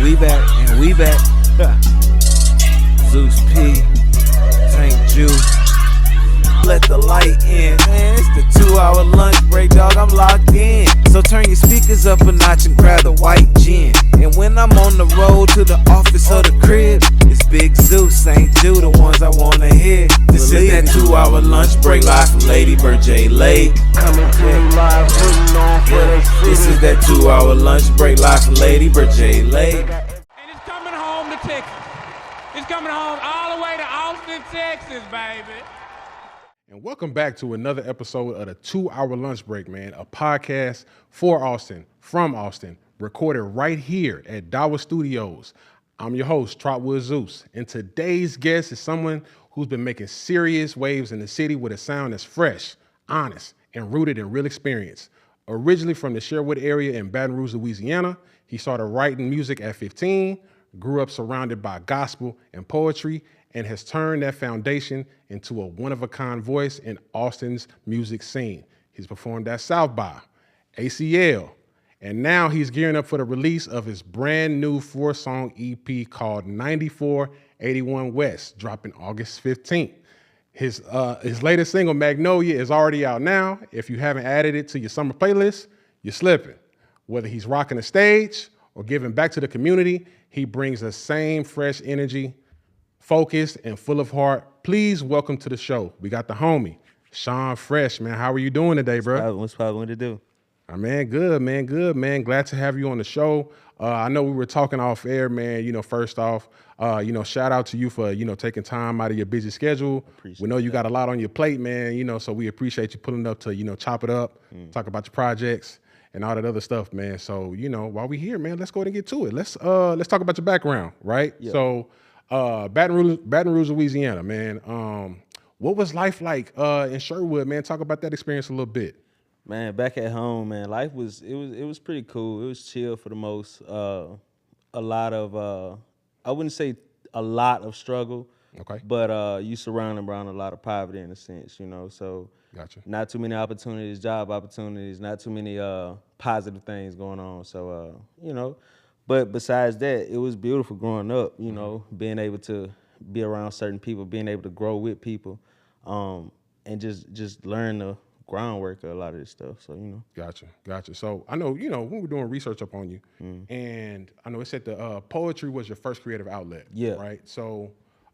We back and we back. Zeus P, Tank Juice. Let the light in, man. It's the 2-hour lunch break, dog. I'm locked in. So turn your speakers up a notch and grab the white gin. And when I'm on the road to the office or the crib, it's Big Zeus, St. Jude, the ones I wanna hear. This is that 2-hour lunch break live from Lady Bird J Lake. Coming to you live, putting on for the city. This is that 2-hour lunch break live from Lady Bird J Lake. And it's coming home to Texas. It's coming home all the way to Austin, Texas, baby. And welcome back to another episode of the 2-hour lunch break, man. A podcast for Austin, from Austin, recorded right here at DAWA Studios. I'm your host, Trotwood Zeus, and today's guest is someone who's been making serious waves in the city with a sound that's fresh, honest, and rooted in real experience. Originally from the Sherwood area in Baton Rouge, Louisiana, he started writing music at 15, grew up surrounded by gospel and poetry, and has turned that foundation into a one-of-a-kind voice in Austin's music scene. He's performed at South by, ACL, and now he's gearing up for the release of his brand new 4-song EP called 9481 West, dropping August 15th. His latest single, Magnolia, is already out now. If you haven't added it to your summer playlist, you're slipping. Whether he's rocking the stage or giving back to the community, he brings the same fresh energy, focused and full of heart. Please welcome to the show. We got the homie, ShxwnFresh, man. How are you doing today, bro? What's probably what to do? Man, good, man. Glad to have you on the show. I know we were talking off air, man. You know, first off, shout out to you for, taking time out of your busy schedule. We know you got a lot on your plate, man, so we appreciate you pulling up to, chop it up, talk about your projects and all that other stuff, man. So, while we here, man, let's go ahead and get to it. Let's talk about your background, right? Yeah. So, Baton Rouge, Louisiana, man. What was life like in Sherwood, man? Talk about that experience a little bit. Man, back at home, man, life was pretty cool. It was chill for the most. A lot of I wouldn't say a lot of struggle, Okay. but you surrounded around a lot of poverty in a sense, So Gotcha. not too many opportunities, job opportunities, not too many positive things going on. So but besides that, it was beautiful growing up, being able to be around certain people, being able to grow with people, and just learn the groundwork of a lot of this stuff. So, Gotcha. So I know, when we were doing research up on you, and I know it said the poetry was your first creative outlet. Yeah. Right. So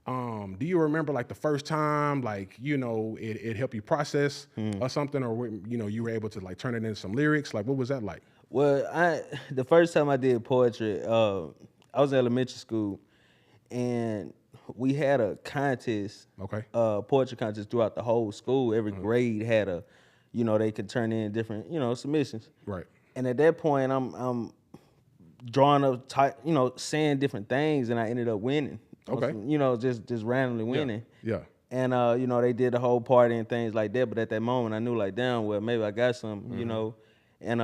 do you remember like the first time, it helped you process or something, or, you were able to like turn it into some lyrics? Like, what was that like? Well, the first time I did poetry, I was in elementary school, and we had a contest, Okay. Poetry contest throughout the whole school. Every grade had a, they could turn in different, submissions. Right. And at that point, I'm drawing up, saying different things, and I ended up winning. Okay. Just randomly winning. Yeah. And they did the whole party and things like that. But at that moment, I knew like, damn, well, maybe I got something, And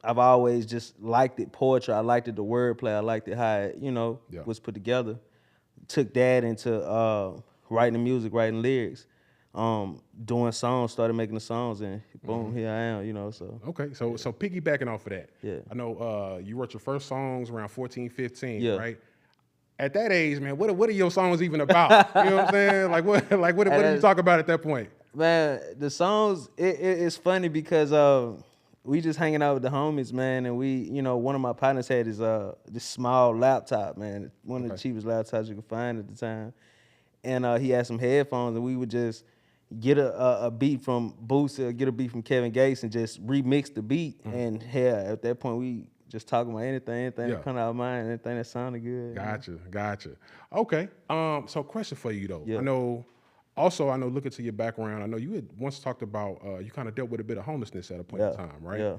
I've always just liked it, poetry. I liked it, the wordplay. I liked it how it, was put together. Took that into writing the music, writing lyrics, doing songs, started making the songs, and boom, here I am, so. Okay, so piggybacking off of that, Yeah. I know you wrote your first songs around 14, 15, Yeah. right? At that age, man, what are your songs even about? You know what I'm saying? What do you talk about at that point? Man, the songs, it's funny because we just hanging out with the homies, man, and we, one of my partners had this small laptop, man, one of the cheapest laptops you could find at the time, and he had some headphones, and we would just get a beat from Boosie, get a beat from Kevin Gates, and just remix the beat, and at that point we just talking about anything that come out of mind, anything that sounded good. Gotcha. Okay, so question for you though. Yeah. I know, looking to your background, I know you had once talked about you kind of dealt with a bit of homelessness at a point in time, right? Yeah.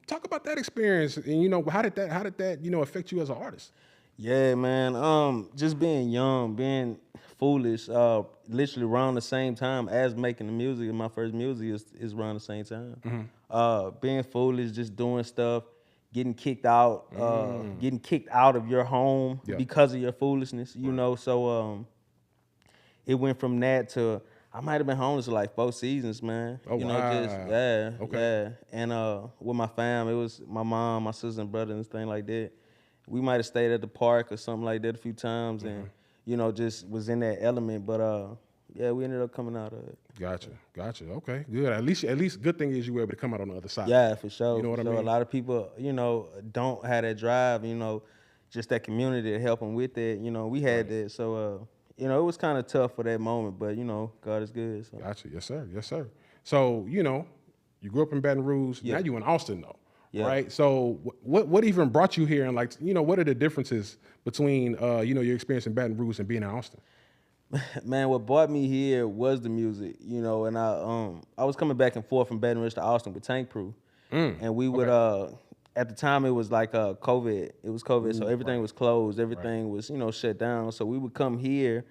Talk about that experience, and how did that affect you as an artist? Yeah, man. Just being young, being foolish, literally around the same time as making the music. And my first music is around the same time. Being foolish, just doing stuff, getting kicked out of your home because of your foolishness. So it went from that to I might have been homeless for like 4 seasons, man. Oh, wow. Okay. And with my fam, it was my mom, my sister, and brother, and things like that. we might have stayed at the park or something like that a few times, and you know, just was in that element. But yeah, we ended up coming out of it. Gotcha. Okay, good. At least good thing is you were able to come out on the other side. Yeah, for sure. You know what I So mean? a lot of people, you know, don't have that drive, you know, just that community to help them with that. You know, we had that. So, you know, it was kind of tough for that moment, but, you know, God is good. So. Gotcha. Yes, sir. So, you know, you grew up in Baton Rouge. Yeah. Now you in Austin, though. Yeah. Right. So what even brought you here? And, like, you know, what are the differences between, you know, your experience in Baton Rouge and being in Austin? Man, what brought me here was the music, you know, and I was coming back and forth from Baton Rouge to Austin with Tank Crew. And we would, at the time it was like COVID. It was COVID, so everything was closed. Everything was, you know, shut down. So we would come here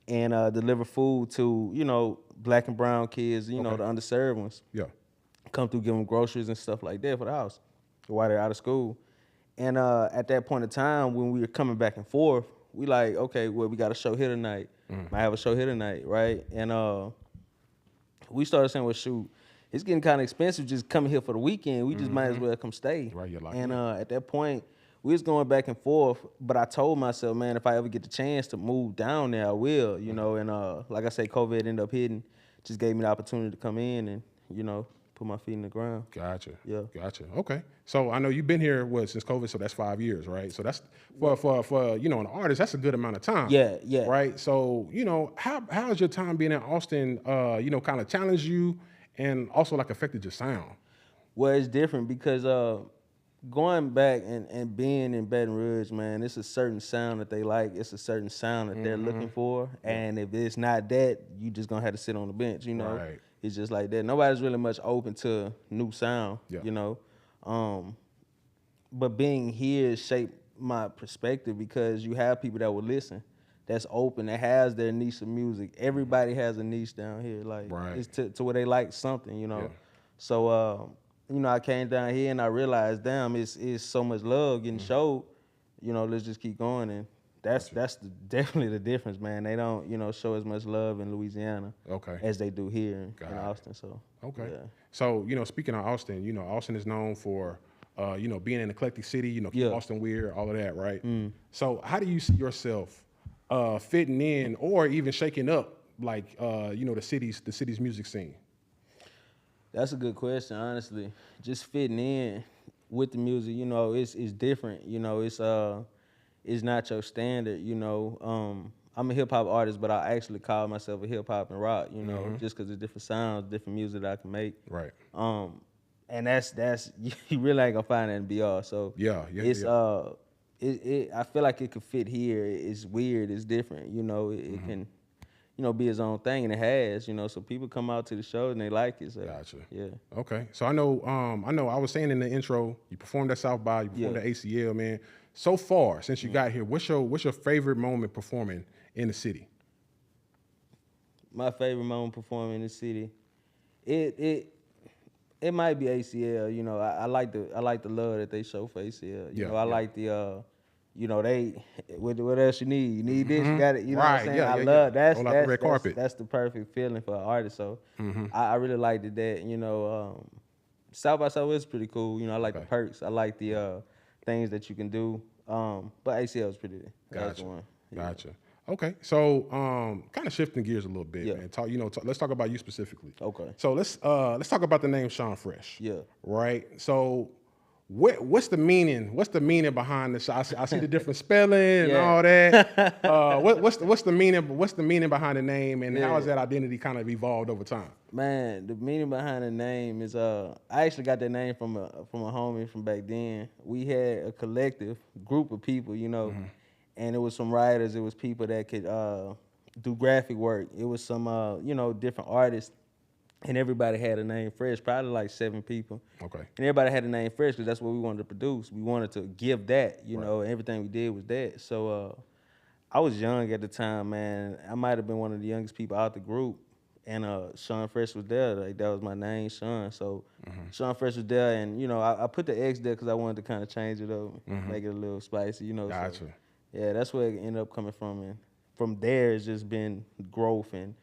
and deliver food to, you know, black and brown kids, you know, the underserved ones. Yeah. Come through, give them groceries and stuff like that for the house while they're out of school. And at that point in time, when we were coming back and forth, we like, okay, well, we got a show here tonight. Might have a show here tonight, right? And we started saying, well, shoot, it's getting kind of expensive just coming here for the weekend. We just might as well come stay. Right, you're like, and at that point, we was going back and forth, but I told myself, man, if I ever get the chance to move down there, I will, you know. And like I say, COVID ended up hitting, just gave me the opportunity to come in and, you know, put my feet in the ground. Gotcha. Yeah. Gotcha. Okay. So I know you've been here since COVID, so that's 5 years, right? So that's for you know, an artist, that's a good amount of time. Yeah, yeah. Right. So, you know, how has your time being in Austin you know, kind of challenged you and also like affected your sound? Well, it's different because going back and being in Baton Rouge, man, it's a certain sound that they like. It's a certain sound that they're looking for. And if it's not that, you just gonna have to sit on the bench, you know. Right. It's just like that. Nobody's really much open to new sound, Yeah. you know. But being here shaped my perspective because you have people that will listen, that's open, that has their niche of music. Everybody has a niche down here, like it's to where they like something, you know. Yeah. So you know, I came down here and I realized, damn, it's so much love getting showed. You know, let's just keep going, and that's definitely the difference, man. They don't, you know, show as much love in Louisiana as they do here in Austin. So yeah. So, you know, speaking of Austin, you know, Austin is known for you know, being an eclectic city, you know, keep Austin weird, all of that, right? So how do you see yourself fitting in or even shaking up, like you know, the city's music scene? That's a good question, honestly. Just fitting in with the music, you know, it's different. You know, it's not your standard, you know. I'm a hip hop artist, but I actually call myself a hip hop and rock, you know, just because it's different sounds, different music that I can make. Right. And that's you really ain't gonna find that in BR. So it's I feel like it could fit here. It's weird, it's different, you know. It can, you know, be its own thing, and it has, you know. So people come out to the show and they like it. So, Gotcha. Yeah. Okay. So I know I was saying in the intro, you performed at South by, you performed at ACL, man. So far since you got here, what's your favorite moment performing in the city? My favorite moment performing in the city, it might be ACL. You know, I like the love that they show for ACL. You know, I like the you know, they what else you need? You need this, you got it. You know what I'm saying? I love that's the perfect feeling for an artist. So I really liked that. You know, South by Southwest is pretty cool. You know, I like the perks. I like the things that you can do. But ACL is pretty. Gotcha. One. Gotcha. Okay, so kind of shifting gears a little bit, man. Let's talk about you specifically. Okay. So let's talk about the name ShxwnFresh. Yeah. Right. So what's the meaning? What's the meaning behind this? I see the different spelling and all that. What's the meaning? What's the meaning behind the name, and how has that identity kind of evolved over time? Man, the meaning behind the name is I actually got that name from a homie from back then. We had a collective group of people, you know. And it was some writers, it was people that could do graphic work. It was some, you know, different artists. And everybody had a name Fresh, probably like 7 people. Okay. And everybody had a name Fresh because that's what we wanted to produce. We wanted to give that, you know, and everything we did was that. So I was young at the time, man. I might have been one of the youngest people out the group. And ShxwnFresh was there. Like, that was my name, Sean. So ShxwnFresh was there. And, you know, I put the X there because I wanted to kind of change it up, make it a little spicy, you know. Gotcha. So, yeah, that's where it ended up coming from. And from there, it's just been growth and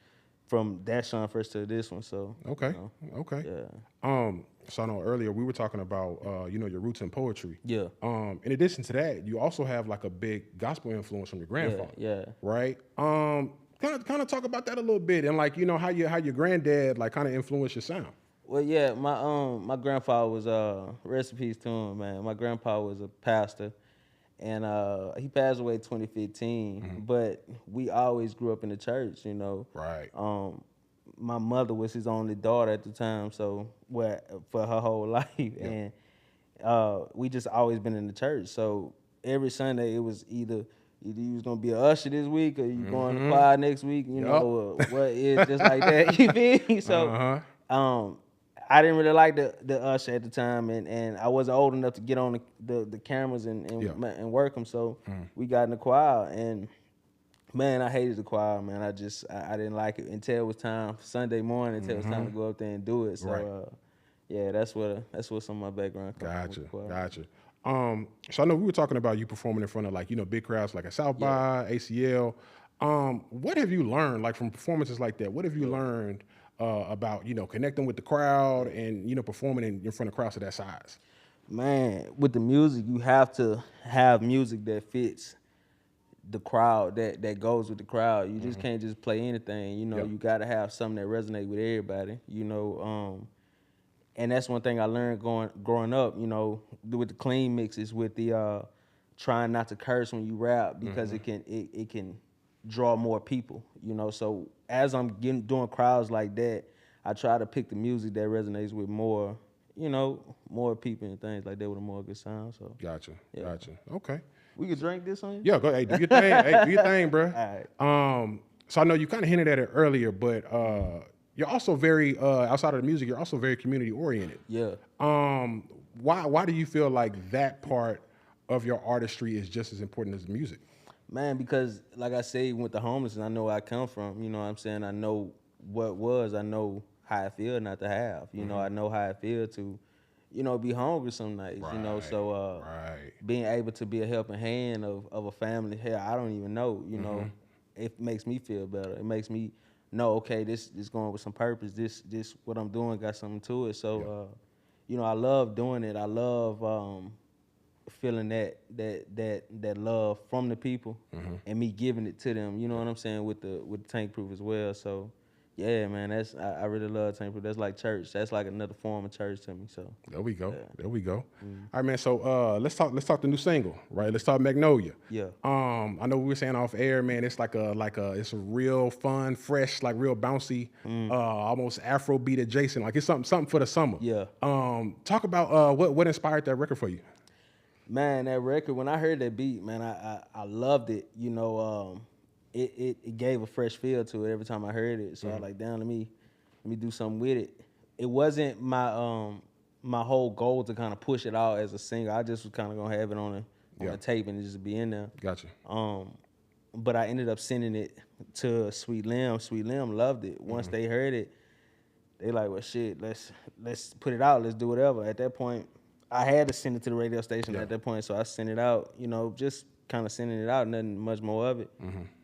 from ShxwnFresh to this one. So Okay. you know, Okay. yeah. So I know earlier we were talking about you know, your roots in poetry. Yeah. In addition to that, you also have like a big gospel influence from your grandfather. Yeah. Right. Kind of talk about that a little bit, and like, you know, how your granddad like kind of influenced your sound. Well, yeah, my grandfather was rest in peace to him, man. My grandpa was a pastor, and he passed away 2015. But we always grew up in the church, you know. Right. My mother was his only daughter at the time, so for her whole life, and we just always been in the church. So every Sunday it was either you was gonna be an usher this week, or you going to choir next week, you know, what is just like that. You feel me? So I didn't really like the usher at the time, and I wasn't old enough to get on the cameras and work them. So we got in the choir, and man, I hated the choir, man. I didn't like it until it was time Sunday morning, until it was time to go up there and do it. So yeah, that's what some of my background comes from. Gotcha. So I know we were talking about you performing in front of, like, you know, big crowds like at South by, ACL. What have you learned, like, from performances like that? What have you learned about, you know, connecting with the crowd and, you know, performing in front of crowds of that size? Man, with the music, you have to have music that fits the crowd, that goes with the crowd. You just can't just play anything. You know, you got to have something that resonates with everybody. You know, and that's one thing I learned growing up. You know, with the clean mixes, with the trying not to curse when you rap, because it can draw more people. You know, so as I'm doing crowds like that, I try to pick the music that resonates with more, you know, more people and things like that with a more good sound. So Gotcha. Okay. We could drink this on you? Yeah, go ahead. Do your thing. Hey, do your thing, bro. All right. So I know you kind of hinted at it earlier, but you're also very outside of the music. You're also very community oriented. Yeah. Why do you feel like that part of your artistry is just as important as the music? Man, because like I say, with the homeless, I know where I come from. You know what I'm saying? I know what was. I know how I feel not to have. You know, I know how I feel to, you know, be hungry some nights. You know, so being able to be a helping hand of a family, hell, I don't even know. You know, it makes me feel better. It makes me know, okay, this is going with some purpose. This what I'm doing got something to it. So, you know, I love doing it. I love feeling that love from the people and me giving it to them. You know what I'm saying, with the Tank Proof as well. So yeah, man, I really love Tank Proof. That's like church. That's like another form of church to me. So there we go. There we go. All right, man. So let's talk the new single, right? Let's talk Magnolia. Yeah. I know we were saying off air, man. It's it's a real fun, fresh, like real bouncy, almost Afrobeat adjacent. Like it's something for the summer. Yeah. Talk about what inspired that record for you. Man, that record, when I heard that beat, man, I loved it. You know, it gave a fresh feel to it every time I heard it. So I was like, damn, let me do something with it. It wasn't my my whole goal to kind of push it out as a single. I just was kind of gonna have it on a tape and just be in there. Gotcha. But I ended up sending it to Sweet Lim. Sweet Lim loved it. Once they heard it, they like, well, shit, let's put it out. Let's do whatever. At that point, I had to send it to the radio station at that point, so I sent it out, you know, just kind of sending it out, nothing much more of it.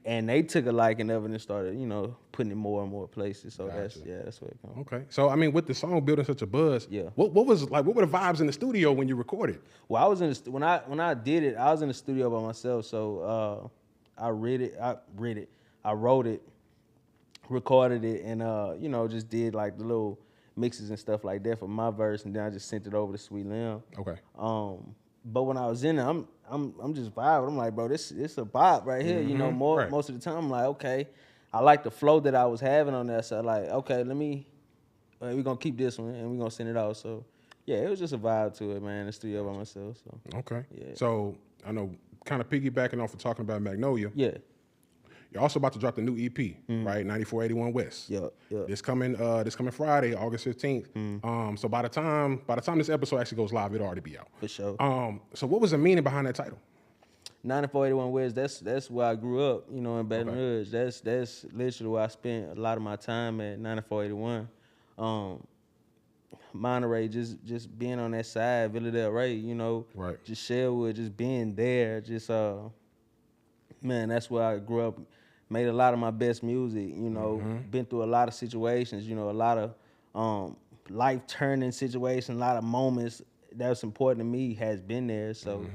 And they took a liking of it and started, you know, putting it more and more places. So that's where it comes. Okay. So I mean, with the song building such a buzz, what were the vibes in the studio when you recorded? Well, I was in the when I did it, I was in the studio by myself. So I wrote it, recorded it, and you know, just did like the little mixes and stuff like that for my verse, and then I just sent it over to Sweet Lim. Okay. But when I was in there, I'm just vibing. I'm like, bro, this a vibe right here. You know, most of the time I'm like, okay, I like the flow that I was having on that. So like, okay, we're gonna keep this one and we're gonna send it out. So yeah, it was just a vibe to it, man. In the studio by myself. So okay. Yeah. So I know, kind of piggybacking off of talking about Magnolia. Yeah. You're also about to drop the new EP, right? 9481 West. Yeah. This coming Friday, August 15th. So by the time this episode actually goes live, it'll already be out. For sure. So what was the meaning behind that title? 9481 West. That's where I grew up. You know, in Baton Rouge. That's literally where I spent a lot of my time at 9481. Monterey, just being on that side, Villa Del Rey. You know, just Sherwood, just being there. Just man, that's where I grew up. made a lot of my best music, you know, been through a lot of situations, you know, a lot of life-turning situations, a lot of moments that was important to me has been there. So,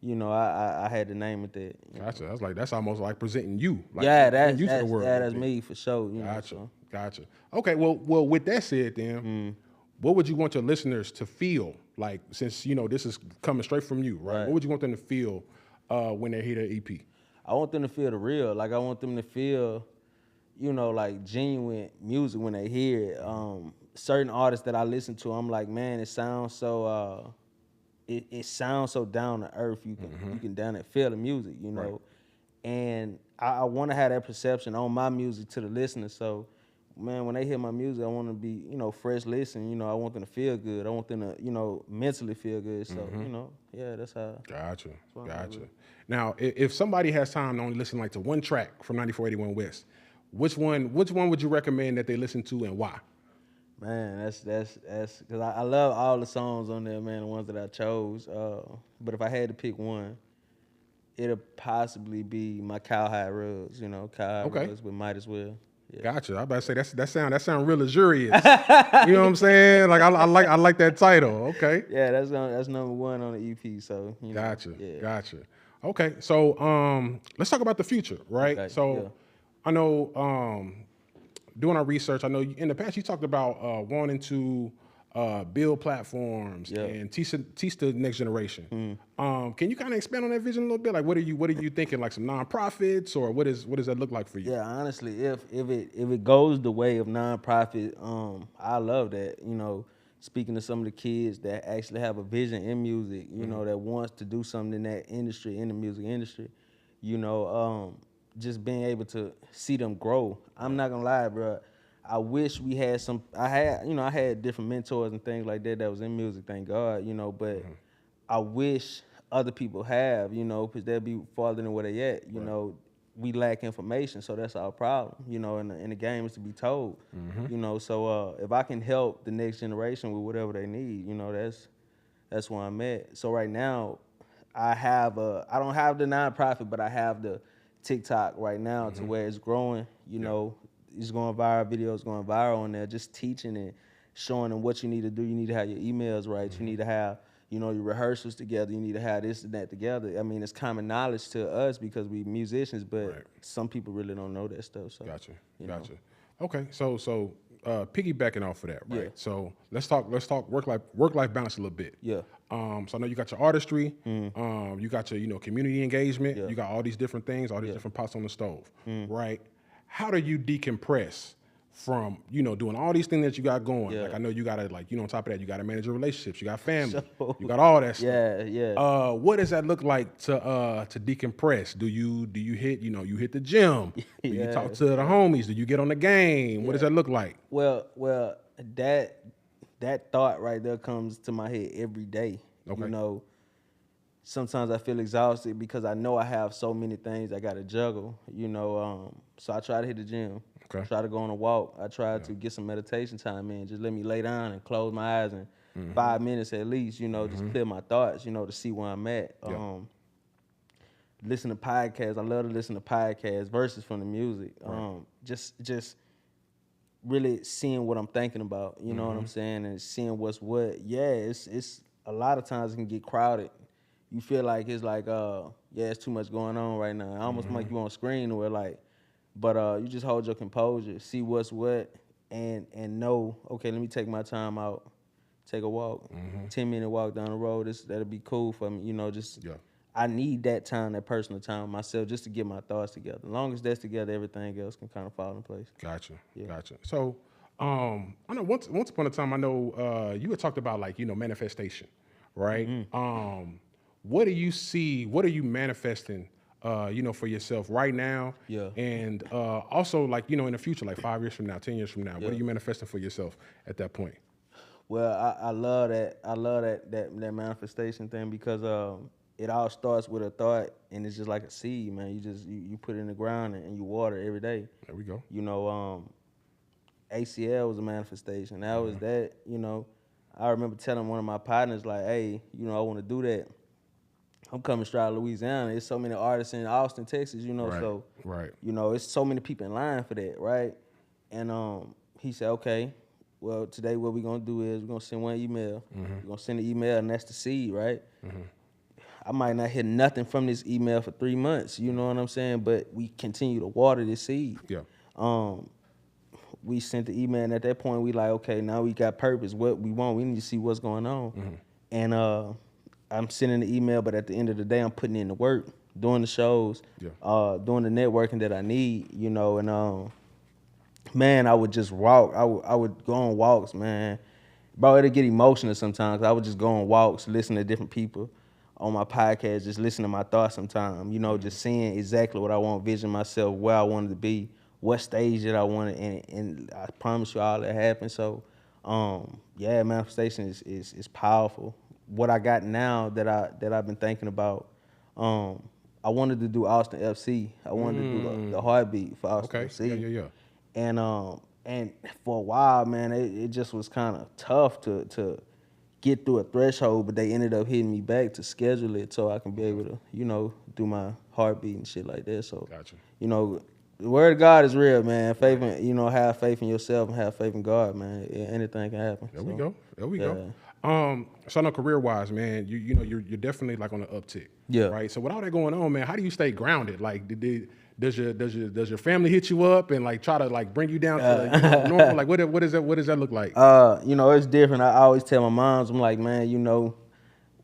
you know, I had to name it that. Gotcha. That's almost like presenting you. Like Yeah, presenting you to the that's world. that's me for sure. You Gotcha. know, so. Gotcha. Okay. Well, with that said, then, what would you want your listeners to feel like? Since you know this is coming straight from you, right? What would you want them to feel when they hear the EP? I want them to feel the real. Like I want them to feel, you know, like genuine music when they hear it. Certain artists that I listen to, I'm like, man, it sounds so. It sounds so down to earth. You can down and feel the music, you know. And I want to have that perception on my music to the listener. So, man, when they hear my music, I want to be, you know, fresh listen. You know, I want them to feel good. I want them to, you know, mentally feel good. So, you know, yeah, that's how. Gotcha. Now, if somebody has time to only listen like to one track from 9481 West, which one would you recommend that they listen to and why? Man, that's because I love all the songs on there, man, the ones that I chose. But if I had to pick one, it'll possibly be my Cowhide Rugs, you know, Cowhide Rugs, but might as well. Yeah. Gotcha. I about to say that sound real luxurious. You know what I'm saying? Like I like that title. Okay. Yeah, that's number one on the EP. So you know, Gotcha. Okay, so let's talk about the future, right? Okay, so I know doing our research, I know in the past you talked about wanting to build platforms and teach the next generation. Can you kind of expand on that vision a little bit? Like, what are you thinking? Like some nonprofits, or what does that look like for you? Yeah, honestly, if it goes the way of nonprofit, I love that. You know, speaking to some of the kids that actually have a vision in music, you know, that wants to do something in that industry, in the music industry, you know, just being able to see them grow. I'm not gonna lie, bro. I wish we had I had different mentors and things like that was in music, thank God, you know, but I wish other people have, you know, because they'll be farther than where they at, you know. We lack information, so that's our problem, you know, and the game is to be told, you know, so if I can help the next generation with whatever they need, you know, that's where I'm at. So right now, I don't have the nonprofit, but I have the TikTok right now to where it's growing, you know, it's going viral, videos going viral on there, just teaching and showing them what you need to do. You need to have your emails right. You need to have, you know, your rehearsals together. You need to have this and that together. I mean, it's common knowledge to us because we musicians, but some people really don't know that stuff. So, Gotcha. Okay, so piggybacking off of that, right? Yeah. So let's talk work life balance a little bit. Yeah. So I know you got your artistry, you got your, you know, community engagement, you got all these different things, all these different pots on the stove, right? How do you decompress from, you know, doing all these things that you got going? Like I know you gotta, like, you know, on top of that, you gotta manage your relationships, you got family, you got all that stuff. What does that look like to decompress? Do you hit, you know, you hit the gym? Do you talk to the homies? Do you get on the game? What does that look like? Well, that thought right there comes to my head every day. Okay. You know, sometimes I feel exhausted because I know I have so many things I got to juggle, you know, so I try to hit the gym, try to go on a walk. I try to get some meditation time in, just let me lay down and close my eyes and 5 minutes at least, you know, just clear my thoughts, you know, to see where I'm at. Listen to podcasts. I love to listen to podcasts, verses from the music. Just really seeing what I'm thinking about, you know what I'm saying, and seeing what's what. Yeah, it's a lot of times it can get crowded. You feel like it's like, it's too much going on right now. I almost like you on screen where like, but you just hold your composure, see what's what, and know, okay, let me take my time out, take a walk, 10-minute walk down the road. That'll be cool for me, you know. I need that time, that personal time with myself, just to get my thoughts together. As long as that's together, everything else can kind of fall in place. Gotcha. So, I know once upon a time, I know you had talked about, like, you know, manifestation, right? What do you see? What are you manifesting, you know, for yourself right now? Yeah. And also, like, you know, in the future, like 5 years from now, 10 years from now, what are you manifesting for yourself at that point? Well, I love that. I love that manifestation thing because it all starts with a thought, and it's just like a seed, man. You put it in the ground and you water it every day. There we go. You know, ACL was a manifestation. That was that. You know, I remember telling one of my partners, like, hey, you know, I want to do that. I'm coming straight out of Louisiana. There's so many artists in Austin, Texas, you know, Right, so right. you know, it's so many people in line for that, right? And he said, okay, well, today what we're gonna do is we're gonna send one email. We're gonna send an email, and that's the seed, right? I might not hear nothing from this email for 3 months, you know what I'm saying? But we continue to water this seed. Yeah. We sent the email, and at that point, we like, okay, now we got purpose. What we want, we need to see what's going on. And I'm sending the email, but at the end of the day, I'm putting in the work, doing the shows, doing the networking that I need, you know. And man, I would just walk. I would go on walks, man. Bro, it'd get emotional sometimes. I would just go on walks, listen to different people on my podcast, just listen to my thoughts sometimes, you know, just seeing exactly what I want, vision myself, where I wanted to be, what stage that I wanted, and I promise you all that happened. So, yeah, manifestation is powerful. What I got now that I've been thinking about, I wanted to do Austin FC. I wanted to do the heartbeat for Austin FC. Yeah. And for a while, man, it just was kind of tough to get through a threshold, but they ended up hitting me back to schedule it so I can be able to, you know, do my heartbeat and shit like that. So, Gotcha. you know, the word of God is real, man. Faith in, you know, have faith in yourself and have faith in God, man. Anything can happen. There we go. So I know career-wise, man, you know you're definitely like on the uptick. Yeah. Right. So with all that going on, man, how do you stay grounded? Like, does your family hit you up and like try to like bring you down to like, normal? Like, what does that look like? You know, it's different. I always tell my moms, I'm like, man, you know,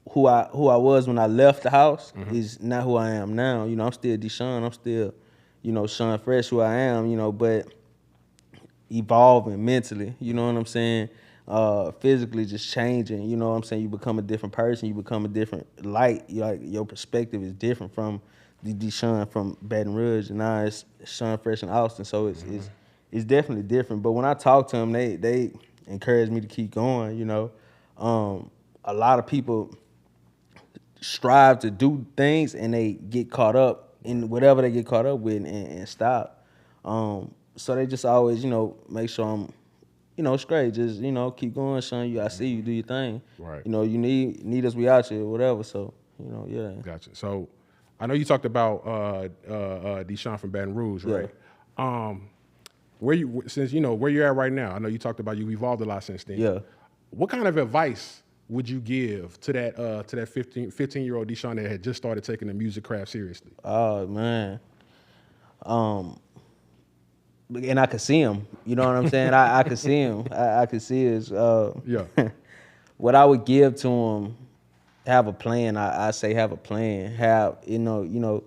who I was when I left the house is not who I am now. You know, I'm still DeShawn. I'm still, you know, ShxwnFresh, who I am. You know, but evolving mentally. You know what I'm saying? Physically just changing, you know what I'm saying? You become a different person, you become a different light. Like your perspective is different from the DeShawn from Baton Rouge, and now it's ShxwnFresh in Austin. So it's definitely different. But when I talk to them, they encourage me to keep going. You know, a lot of people strive to do things and they get caught up in whatever they get caught up with and stop. So they just always, you know, make sure I'm, you know, straight. Just, you know, keep going, son. I see you, do your thing. Right. You know, you need us, we out here, whatever. So, you know, yeah. Gotcha. So I know you talked about DeShawn from Baton Rouge, right? Yeah. Where you're at right now, I know you talked about you evolved a lot since then. Yeah. What kind of advice would you give to that 15-year-old DeShawn that had just started taking the music craft seriously? Oh, man. And I could see him. You know what I'm saying? I could see him. I could see his. What I would give to him, have a plan. I say have a plan. Have you know,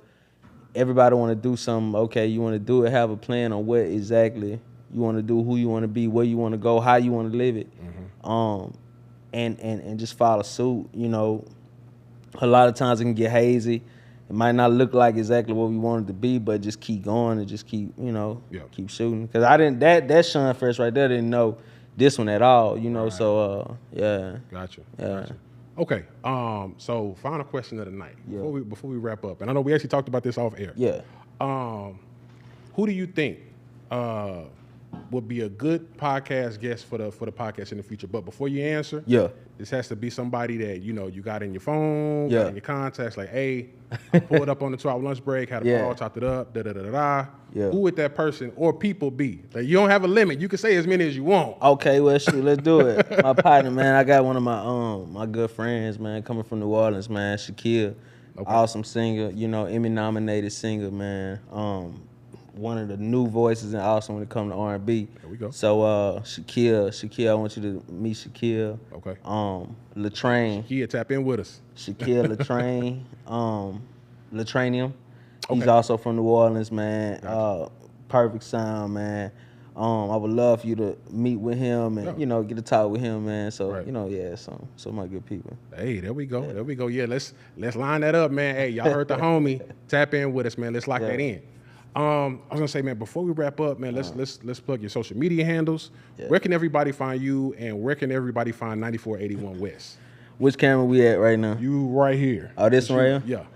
everybody want to do something. Okay, you want to do it. Have a plan on what exactly you want to do, who you want to be, where you want to go, how you want to live it. And just follow suit. You know, a lot of times it can get hazy. It might not look like exactly what we wanted to be, but just keep going and just keep, you know, keep shooting. Because I didn't, that ShxwnFresh right there didn't know this one at all, you know, so, yeah. Gotcha. Yeah. Gotcha. Okay, so final question of the night, before we wrap up. And I know we actually talked about this off air. Yeah. Who do you think would be a good podcast guest for the podcast in the future? But before you answer, this has to be somebody that, you know, you got in your phone, got in your contacts, like, hey, pull it up on the 2-hour lunch break, had a call, chopped it up, da-da-da-da-da. Who would that person or people be? Like, you don't have a limit. You can say as many as you want. Okay, well, shoot, let's do it. My partner, man, I got one of my good friends, man, coming from New Orleans, man, Shaquille. Awesome singer, you know, Emmy-nominated singer, man. One of the new voices in Austin when it comes to R&B. There we go. So Shaquille, I want you to meet Shaquille. Okay. Latrain. Shaquille, tap in with us. Shaquille Latrain. Latranium. He's also from New Orleans, man. Gotcha. Perfect sound, man. I would love for you to meet with him and, you know, get to talk with him, man. So, you know, so my good people. Hey, there we go. There we go. Yeah, let's line that up, man. Hey, y'all heard the homie. Tap in with us, man. Let's lock that in. I was gonna say, man, before we wrap up, man, let's plug your social media handles. Where can everybody find you, and where can everybody find 9481 West? Which camera we at right now? You right here. Oh, this one right here? Yeah.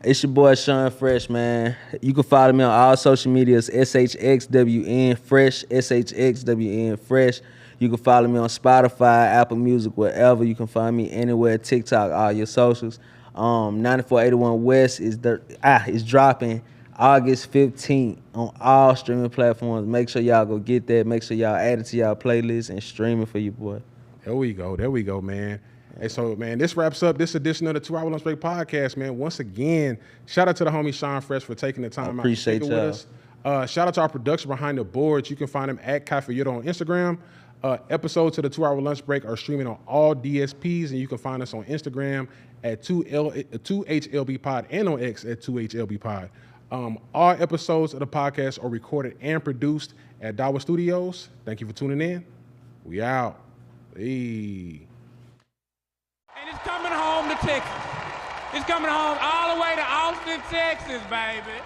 It's your boy ShxwnFresh, man. You can follow me on all social medias, ShxwnFresh, ShxwnFresh. You can follow me on Spotify, Apple Music, wherever. You can find me anywhere, TikTok, all your socials. 9481 West is dropping August 15th on all streaming platforms. Make sure y'all go get that. Make sure y'all add it to y'all playlist and stream it for you, boy. There we go, man. Hey, so, man, this wraps up this edition of the 2 Hour Lunch Break podcast, man. Once again, shout out to the homie ShxwnFresh for taking the time out to appreciate speak y'all. with us. Shout out to our production behind the boards. You can find them at Cafe Yoda on Instagram. Episodes of the 2 Hour Lunch Break are streaming on all DSPs, and you can find us on Instagram at 2HLB Pod and on X at 2HLB Pod. All episodes of the podcast are recorded and produced at DAWA Studios. Thank you for tuning in. We out. Hey. And it's coming home to Texas. It's coming home all the way to Austin, Texas, baby.